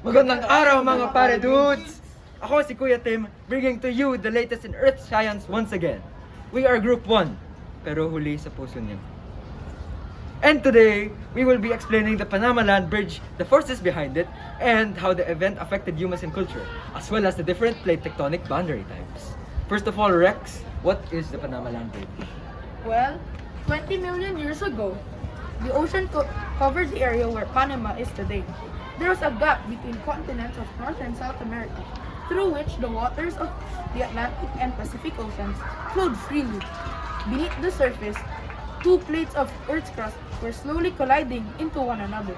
Magandang araw mga pare dudes! Ako si Kuya Tim, bringing to you the latest in Earth Science once again. We are Group 1, pero huli sa puso niyo. And today, we will be explaining the Panama Land Bridge, the forces behind it, and how the event affected humans and culture, as well as the different plate tectonic boundary types. First of all, Rex, what is the Panama Land Bridge? Well, 20 million years ago, the ocean covered the area where Panama is today. There was a gap between continents of North and South America, through which the waters of the Atlantic and Pacific Oceans flowed freely. Beneath the surface, two plates of Earth's crust were slowly colliding into one another,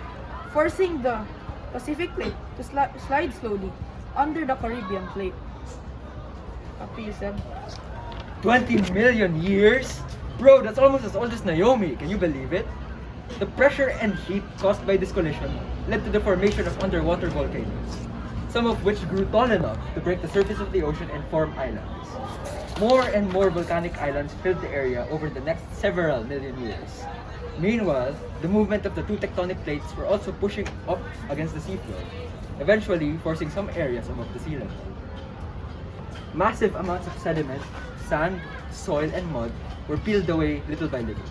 forcing the Pacific plate to slide slowly under the Caribbean plate. Up to you, Seb. 20 million years? Bro, that's almost as old as Naomi. Can you believe it? The pressure and heat caused by this collision led to the formation of underwater volcanoes, some of which grew tall enough to break the surface of the ocean and form islands. More and more volcanic islands filled the area over the next several million years. Meanwhile, the movement of the two tectonic plates were also pushing up against the seafloor, eventually forcing some areas above the sea level. Massive amounts of sediment, sand, soil, and mud were peeled away little by little.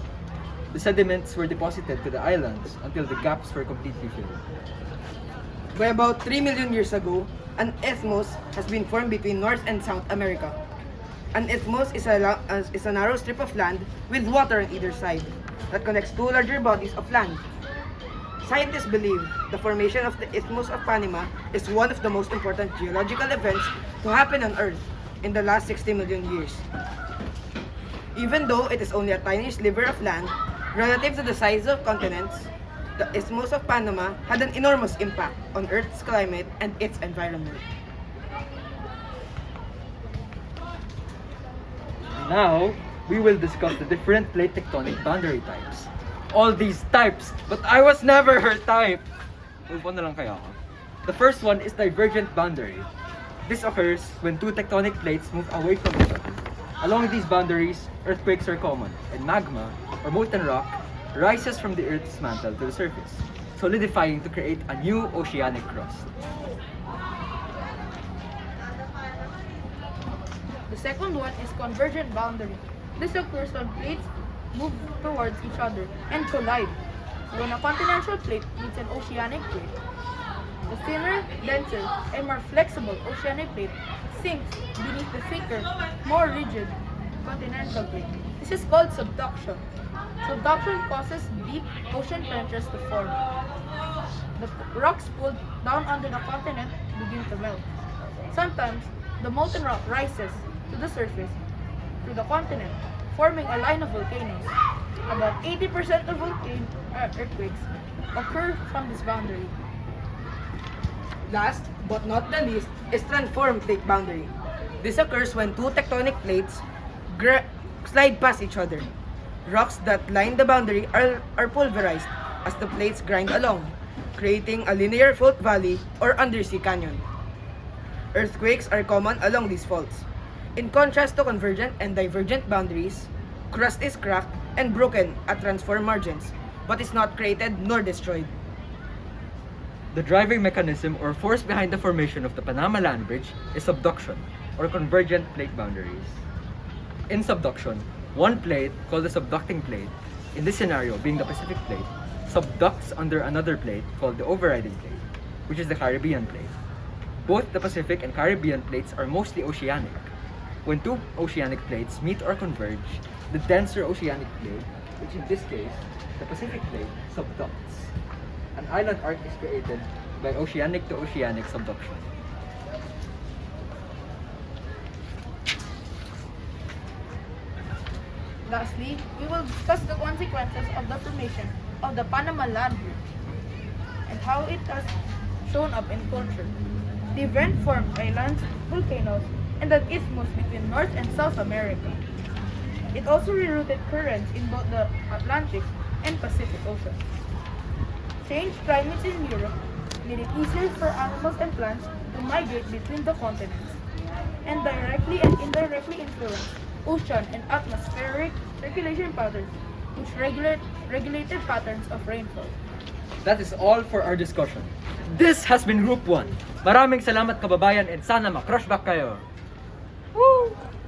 The sediments were deposited to the islands until the gaps were completely filled. By about 3 million years ago, an isthmus has been formed between North and South America. An isthmus is a narrow strip of land with water on either side that connects two larger bodies of land. Scientists believe the formation of the Isthmus of Panama is one of the most important geological events to happen on Earth in the last 60 million years. Even though it is only a tiny sliver of land, relative to the size of continents, the Isthmus of Panama had an enormous impact on Earth's climate and its environment. Now, we will discuss the different plate tectonic boundary types. All these types, but I was never her type! Move on na lang kaya ako. The first one is divergent boundary. This occurs when two tectonic plates move away from each other. Along these boundaries, earthquakes are common, and magma, or molten rock, rises from the Earth's mantle to the surface, solidifying to create a new oceanic crust. The second one is convergent boundary. This occurs when plates move towards each other and collide. When a continental plate meets an oceanic plate, the thinner, denser, and more flexible oceanic plate sinks beneath the thicker, more rigid continental plate. This is called subduction. Subduction causes deep ocean trenches to form. The rocks pulled down under the continent begin to melt. Sometimes, the molten rock rises to the surface through the continent, forming a line of volcanoes. About 80% of earthquakes occur from this boundary. Last but not the least is transform plate boundary. This occurs when two tectonic plates slide past each other. Rocks that line the boundary are pulverized as the plates grind along, creating a linear fault valley or undersea canyon. Earthquakes are common along these faults. In contrast to convergent and divergent boundaries, crust is cracked and broken at transform margins, but is not created nor destroyed. The driving mechanism or force behind the formation of the Panama Land Bridge is subduction, or convergent plate boundaries. In subduction, one plate, called the subducting plate, in this scenario being the Pacific plate, subducts under another plate called the overriding plate, which is the Caribbean plate. Both the Pacific and Caribbean plates are mostly oceanic. When two oceanic plates meet or converge, the denser oceanic plate, which in this case, the Pacific plate, subducts. An island arc is created by oceanic to oceanic subduction. Lastly, we will discuss the consequences of the formation of the Panama Land Bridge and how it has shown up in culture. The event formed islands, volcanoes, and an isthmus between North and South America. It also rerouted currents in both the Atlantic and Pacific Oceans. Changed climates in Europe made it easier for animals and plants to migrate between the continents, and directly and indirectly influenced ocean and atmospheric circulation patterns, which regulated patterns of rainfall. that is all for our discussion. This has been Group 1. Maraming salamat kababayan and sana makrush back kayo. Woo!